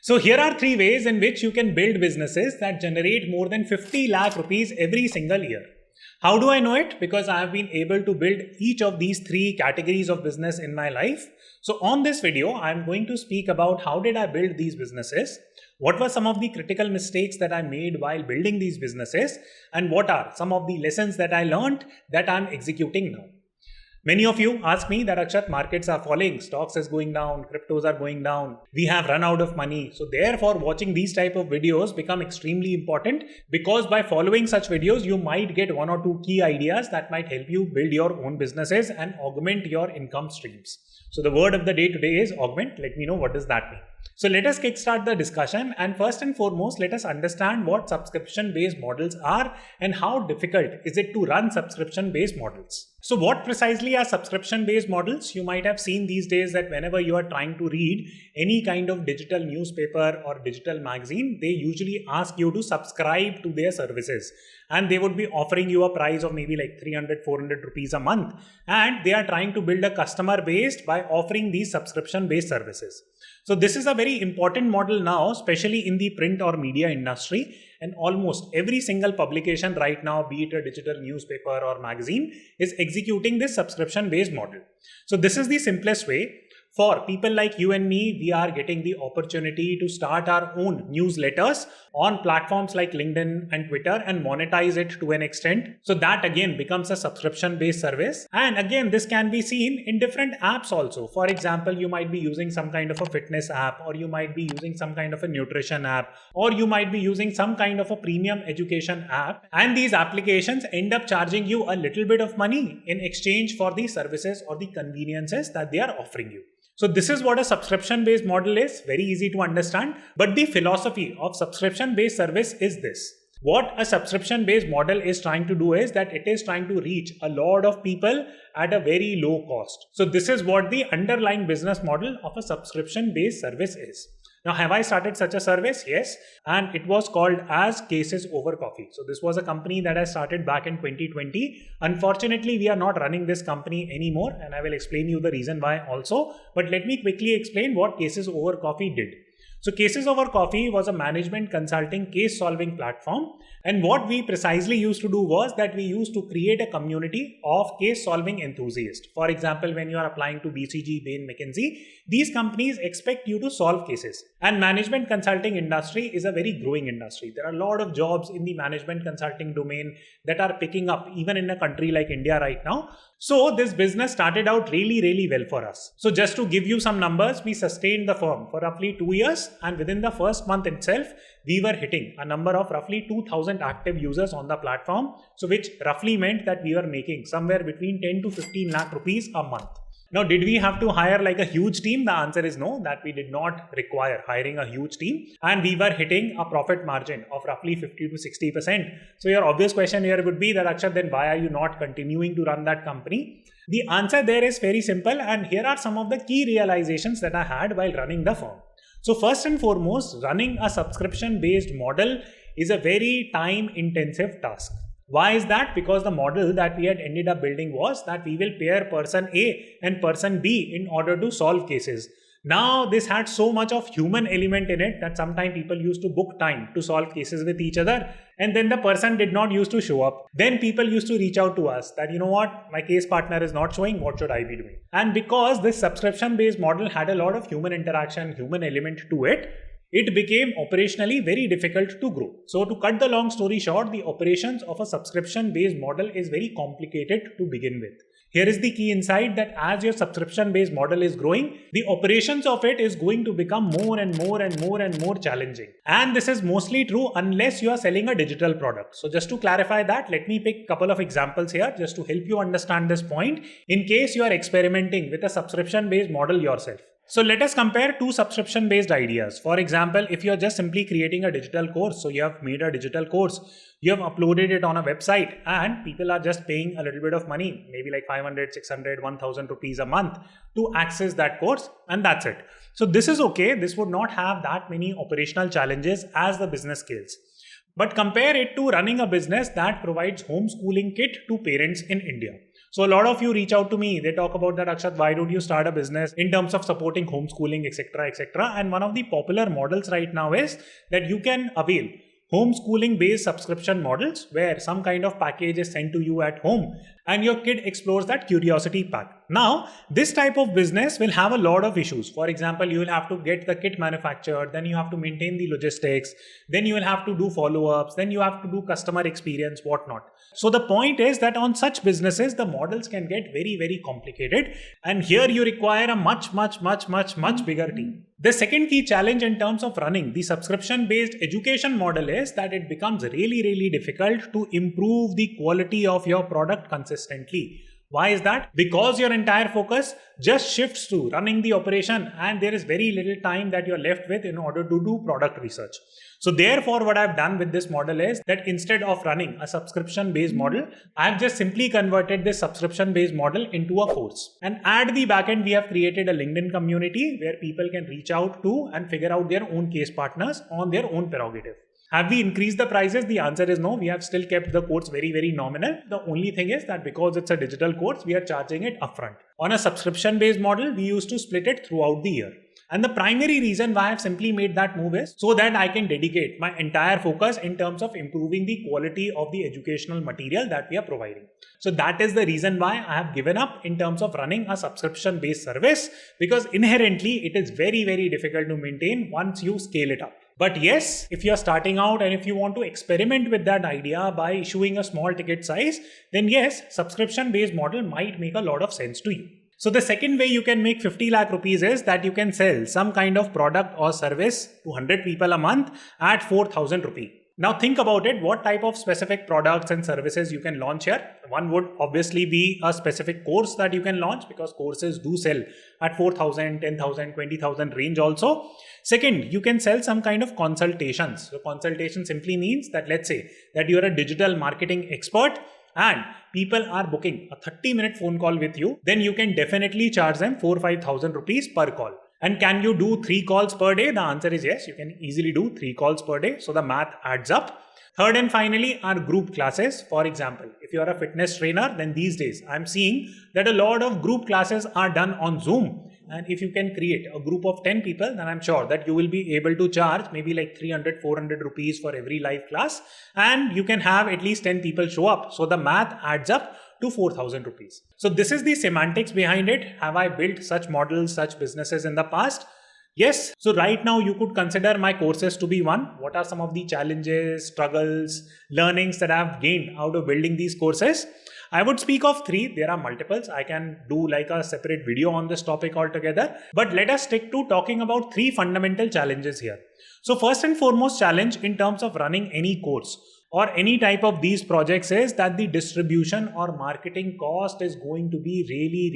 So here are three ways in which you can build businesses that generate more than 50 lakh rupees every single year. How do I know it? Because I have been able to build each of these three categories of business in my life. So on this video, I'm going to speak about how did I build these businesses, what were some of the critical mistakes that I made while building these businesses, and what are some of the lessons that I learned that I'm executing now. Many of you ask me that Akshat, markets are falling, stocks is going down, cryptos are going down, we have run out of money. So therefore watching these type of videos become extremely important, because by following such videos, you might get one or two key ideas that might help you build your own businesses and augment your income streams. So the word of the day today is augment. Let me know what does that mean. So let us kickstart the discussion, and first and foremost, let us understand what subscription-based models are and how difficult is it to run subscription-based models. So what precisely are subscription-based models? You might have seen these days that whenever you are trying to read any kind of digital newspaper or digital magazine, they usually ask you to subscribe to their services, and they would be offering you a price of maybe like 300-400 rupees a month, and they are trying to build a customer base by offering these subscription-based services. So this is a very important model now, especially in the print or media industry, and almost every single publication right now, be it a digital newspaper or magazine, is executing this subscription-based model. So this is the simplest way. For people like you and me, we are getting the opportunity to start our own newsletters on platforms like LinkedIn and Twitter and monetize it to an extent. So that again becomes a subscription-based service. And again, this can be seen in different apps also. For example, you might be using some kind of a fitness app, or you might be using some kind of a nutrition app, or you might be using some kind of a premium education app. And these applications end up charging you a little bit of money in exchange for the services or the conveniences that they are offering you. So this is what a subscription-based model is, very easy to understand. But the philosophy of subscription-based service is this. What a subscription-based model is trying to do is that it is trying to reach a lot of people at a very low cost. So this is what the underlying business model of a subscription-based service is. Now, have I started such a service? Yes. And it was called as Cases Over Coffee. So this was a company that I started back in 2020. Unfortunately, we are not running this company anymore, and I will explain you the reason why also. But let me quickly explain what Cases Over Coffee did. So Cases Over Coffee was a management consulting case solving platform. And what we precisely used to do was that we used to create a community of case solving enthusiasts. For example, when you are applying to BCG, Bain, McKinsey, these companies expect you to solve cases. And management consulting industry is a very growing industry. There are a lot of jobs in the management consulting domain that are picking up even in a country like India right now. So this business started out really well for us. So just to give you some numbers, we sustained the firm for roughly 2 years, and within the first month itself, we were hitting a number of roughly 2,000 active users on the platform. So which roughly meant that we were making somewhere between 10 to 15 lakh rupees a month. Now, did we have to hire like a huge team? The answer is no, that we did not require hiring a huge team, and we were hitting a profit margin of roughly 50 to 60%. So your obvious question here would be that, Akshat, then why are you not continuing to run that company? The answer there is very simple, and here are some of the key realizations that I had while running the firm. So first and foremost, running a subscription-based model is a very time-intensive task. Why is that? Because the model that we had ended up building was that we will pair person A and person B in order to solve cases. Now, this had so much of human element in it that sometimes people used to book time to solve cases with each other, and then the person did not used to show up. Then people used to reach out to us that, you know what, my case partner is not showing, what should I be doing? And because this subscription-based model had a lot of human interaction, human element to it, it became operationally very difficult to grow. So to cut the long story short, the operations of a subscription-based model is very complicated to begin with. Here is the key insight that as your subscription-based model is growing, the operations of it is going to become more and more challenging. And this is mostly true unless you are selling a digital product. So just to clarify that, let me pick a couple of examples here just to help you understand this point in case you are experimenting with a subscription-based model yourself. So let us compare two subscription-based ideas. For example, if you're just simply creating a digital course, so you have made a digital course, you have uploaded it on a website, and people are just paying a little bit of money, maybe like 500, 600, 1000 rupees a month to access that course, and that's it. So this is okay. This would not have that many operational challenges as the business scales. But compare it to running a business that provides homeschooling kit to parents in India. So a lot of you reach out to me. They talk about that, Akshat, why don't you start a business in terms of supporting homeschooling, etc., etc. And one of the popular models right now is that you can avail homeschooling based subscription models where some kind of package is sent to you at home and your kid explores that curiosity pack. Now, this type of business will have a lot of issues. For example, you will have to get the kit manufactured, then you have to maintain the logistics, then you will have to do follow-ups, then you have to do customer experience, whatnot. So the point is that on such businesses, the models can get very, very complicated. And here you require a much bigger team. The second key challenge in terms of running the subscription-based education model is that it becomes really difficult to improve the quality of your product consistently. Why is that? Because your entire focus just shifts to running the operation and there is very little time that you're left with in order to do product research. So therefore, what I've done with this model is that instead of running a subscription-based model, I've just simply converted this subscription-based model into a course. And at the backend, we have created a LinkedIn community where people can reach out to and figure out their own case partners on their own prerogative. Have we increased the prices? The answer is no. We have still kept the course very nominal. The only thing is that because it's a digital course, we are charging it upfront. On a subscription-based model, we used to split it throughout the year. And the primary reason why I've simply made that move is so that I can dedicate my entire focus in terms of improving the quality of the educational material that we are providing. So that is the reason why I have given up in terms of running a subscription-based service, because inherently it is very difficult to maintain once you scale it up. But yes, if you're starting out and if you want to experiment with that idea by issuing a small ticket size, then yes, subscription-based model might make a lot of sense to you. So the second way you can make 50 lakh rupees is that you can sell some kind of product or service to 100 people a month at 4,000 rupees. Now think about it, what type of specific products and services you can launch here. One would obviously be a specific course that you can launch, because courses do sell at 4,000, 10,000, 20,000 range also. Second, you can sell some kind of consultations. So consultation simply means that, let's say that you're a digital marketing expert and people are booking a 30-minute phone call with you, then you can definitely charge them 4,000-5,000 rupees per call. And can you do 3 calls per day? The answer is yes, you can easily do 3 calls per day. So the math adds up. Third and finally are group classes. For example, if you are a fitness trainer, then these days I'm seeing that a lot of group classes are done on Zoom. And if you can create a group of 10 people, then I'm sure that you will be able to charge maybe like 300-400 rupees for every live class. And you can have at least 10 people show up. So the math adds up to 4,000 rupees. So this is the semantics behind it. Have I built such models, such businesses in the past? Yes. So right now you could consider my courses to be one. What are some of the challenges, struggles, learnings that I've gained out of building these courses? I would speak of 3. There are multiples. I can do like a separate video on this topic altogether. But let us stick to talking about 3 fundamental challenges here. So first and foremost challenge in terms of running any course or any type of these projects is that the distribution or marketing cost is going to be really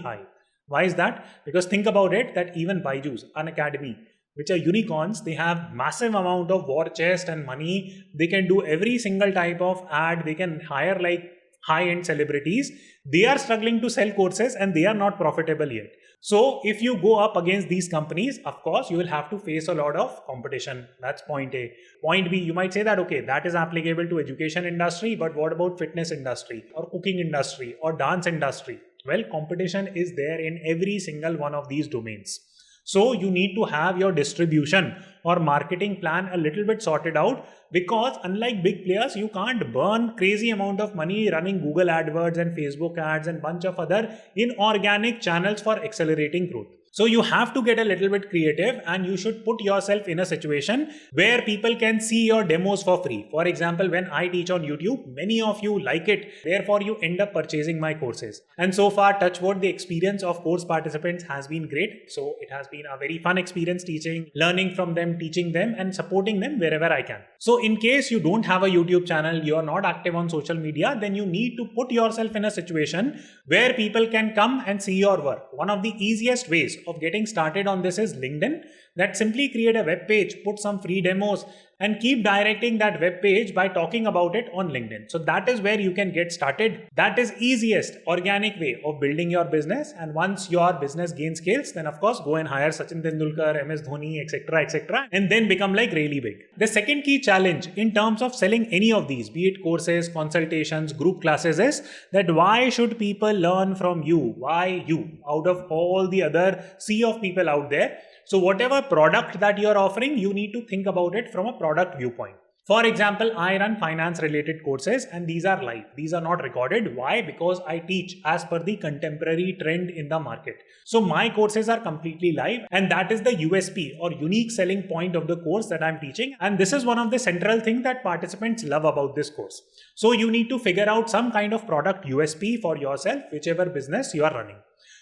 high. Why is that? Because think about it, that even Byju's, an academy, which are unicorns, they have massive amount of war chest and money. They can do every single type of ad. They can hire like high-end celebrities. They are struggling to sell courses and they are not profitable yet. So if you go up against these companies, of course, you will have to face a lot of competition. That's point A. Point B, you might say that, okay, that is applicable to education industry, but what about fitness industry or cooking industry or dance industry? Well, competition is there in every single one of these domains. So you need to have your distribution or marketing plan a little bit sorted out, because unlike big players, you can't burn crazy amount of money running Google AdWords and Facebook ads and bunch of other inorganic channels for accelerating growth. So you have to get a little bit creative and you should put yourself in a situation where people can see your demos for free. For example, when I teach on YouTube, many of you like it. Therefore, you end up purchasing my courses. And so far, touch wood, the experience of course participants has been great. So it has been a very fun experience teaching, learning from them, teaching them and supporting them wherever I can. So in case you don't have a YouTube channel, you're not active on social media, then you need to put yourself in a situation where people can come and see your work. One of the easiest ways of getting started on this is LinkedIn, that simply create a web page, put some free demos and keep directing that web page by talking about it on LinkedIn. So that is where you can get started. That is easiest organic way of building your business. And once your business gains scales, then of course go and hire Sachin Tendulkar, MS Dhoni, etc., and then become like really big. The second key challenge in terms of selling any of these, be it courses, consultations, group classes, is that why should people learn from you? Why you? Out of all the other sea of people out there. So whatever product that you're offering, you need to think about it from a product viewpoint. For example, I run finance related courses and these are live. These are not recorded. Why? Because I teach as per the contemporary trend in the market. So my courses are completely live and that is the USP or unique selling point of the course that I'm teaching. And this is one of the central things that participants love about this course. So you need to figure out some kind of product USP for yourself, whichever business you are running.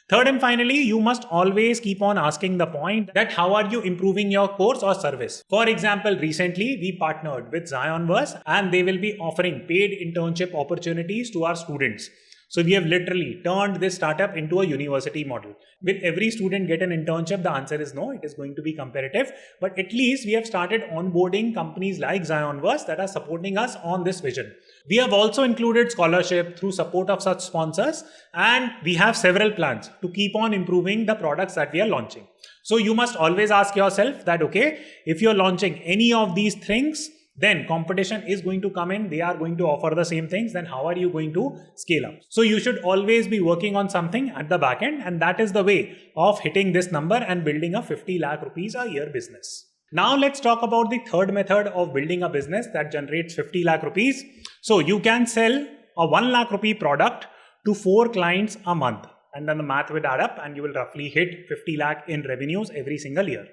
Third and finally, you must always keep on asking the point that how are you improving your course or service? For example, recently we partnered with Zionverse and they will be offering paid internship opportunities to our students. So we have literally turned this startup into a university model. Will every student get an internship? The answer is no. It is going to be competitive. But at least we have started onboarding companies like Zionverse that are supporting us on this vision. We have also included scholarship through support of such sponsors, and we have several plans to keep on improving the products that we are launching. So you must always ask yourself that, okay, if you're launching any of these things, then competition is going to come in, they are going to offer the same things, then how are you going to scale up? So you should always be working on something at the back end, and that is the way of hitting this number and building a 50 lakh rupees a year business. Now let's talk about the third method of building a business that generates 50 lakh rupees. So you can sell a 1 lakh rupee product to 4 clients a month, and then the math will add up and you will roughly hit 50 lakh in revenues every single year.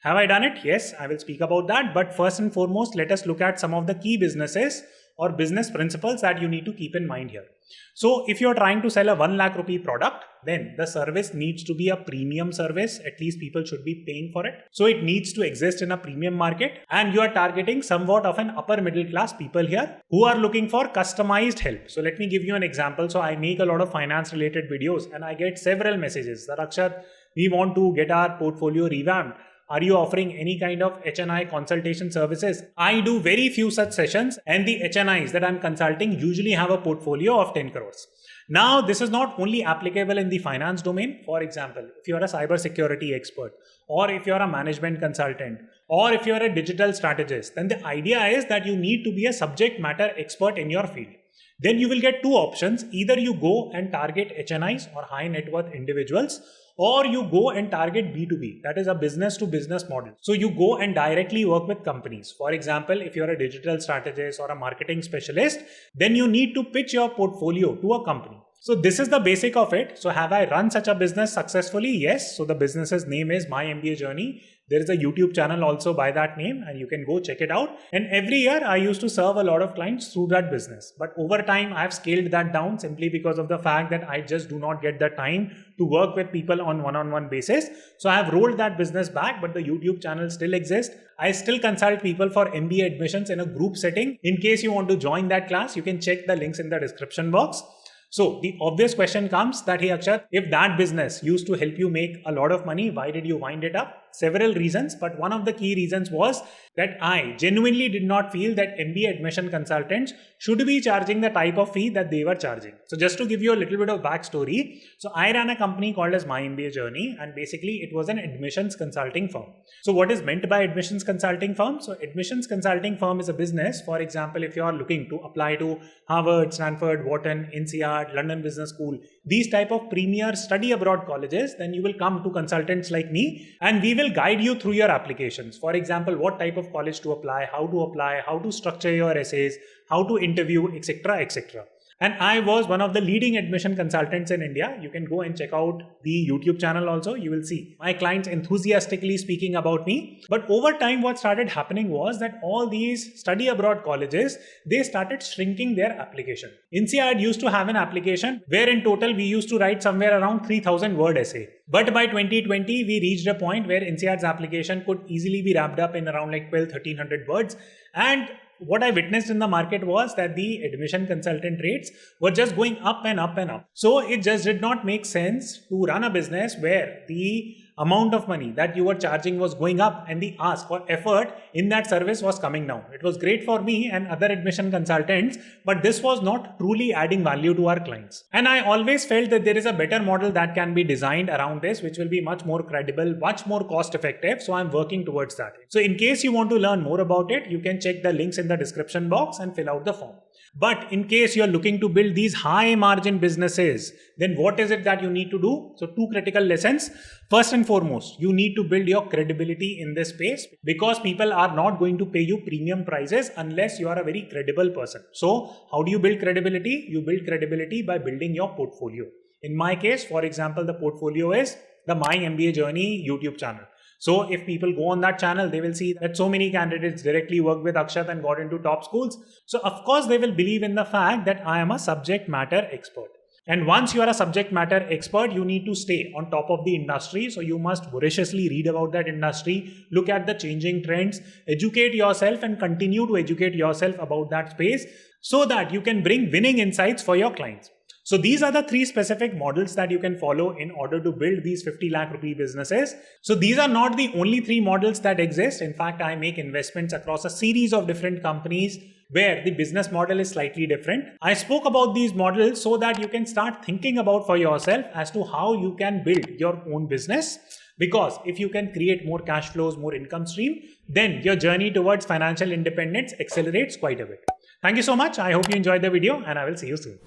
Have I done it? Yes, I will speak about that. But first and foremost, let us look at some of the key businesses or business principles that you need to keep in mind here. So if you're trying to sell a 1 lakh rupee product, then the service needs to be a premium service. At least people should be paying for it. So it needs to exist in a premium market, and you are targeting somewhat of an upper middle class people here who are looking for customized help. So let me give you an example. So I make a lot of finance related videos and I get several messages that Akshat, we want to get our portfolio revamped. Are you offering any kind of HNI consultation services? I do very few such sessions, and the HNIs that I'm consulting usually have a portfolio of 10 crores. Now, this is not only applicable in the finance domain. For example, if you're a cybersecurity expert, or if you're a management consultant, or if you're a digital strategist, then the idea is that you need to be a subject matter expert in your field. Then you will get two options. Either you go and target HNIs or high net worth individuals, or you go and target B2B, that is a business to business model. So you go and directly work with companies. For example, if you're a digital strategist or a marketing specialist, then you need to pitch your portfolio to a company. So this is the basic of it. So have I run such a business successfully? Yes. So the business's name is My MBA Journey. There is a YouTube channel also by that name and you can go check it out. And every year I used to serve a lot of clients through that business. But over time I have scaled that down simply because of the fact that I just do not get the time to work with people on one-on-one basis. So I have rolled that business back, but the YouTube channel still exists. I still consult people for MBA admissions in a group setting. In case you want to join that class, you can check the links in the description box. So the obvious question comes that, hey Akshat, if that business used to help you make a lot of money, why did you wind it up? Several reasons, but one of the key reasons was that I genuinely did not feel that MBA admission consultants should be charging the type of fee that they were charging. So just to give you a little bit of backstory, so I ran a company called as My MBA Journey, and basically it was an admissions consulting firm. So what is meant by admissions consulting firm? So admissions consulting firm is a business. For example, if you are looking to apply to Harvard, Stanford, Wharton, INSEAD, London Business School, these type of premier study abroad colleges, then you will come to consultants like me and we will guide you through your applications. For example, what type of college to apply, how to structure your essays, how to interview, etc., etc. And I was one of the leading admission consultants in India. You can go and check out the YouTube channel also. You will see my clients enthusiastically speaking about me. But over time, what started happening was that all these study abroad colleges, they started shrinking their application. INSEAD used to have an application where in total we used to write somewhere around 3000 word essay. But by 2020, we reached a point where INSEAD's application could easily be wrapped up in around like 1200-1300 words. And what I witnessed in the market was that the admission consultant rates were just going up and up and up. So it just did not make sense to run a business where the amount of money that you were charging was going up and the ask or effort in that service was coming down. It was great for me and other admission consultants, but this was not truly adding value to our clients. And I always felt that there is a better model that can be designed around this, which will be much more credible, much more cost effective. So I'm working towards that. So in case you want to learn more about it, you can check the links in the description box and fill out the form. But in case you're looking to build these high margin businesses, then what is it that you need to do? So 2 critical lessons. First and foremost, you need to build your credibility in this space, because people are not going to pay you premium prices unless you are a very credible person. So how do you build credibility? You build credibility by building your portfolio. In my case, for example, the portfolio is the My MBA Journey YouTube channel. So if people go on that channel, they will see that so many candidates directly worked with Akshat and got into top schools. So of course, they will believe in the fact that I am a subject matter expert. And once you are a subject matter expert, you need to stay on top of the industry. So you must voraciously read about that industry, look at the changing trends, educate yourself and continue to educate yourself about that space so that you can bring winning insights for your clients. So these are the 3 specific models that you can follow in order to build these 50 lakh rupee businesses. So these are not the only 3 models that exist. In fact, I make investments across a series of different companies where the business model is slightly different. I spoke about these models so that you can start thinking about for yourself as to how you can build your own business. Because if you can create more cash flows, more income stream, then your journey towards financial independence accelerates quite a bit. Thank you so much. I hope you enjoyed the video and I will see you soon.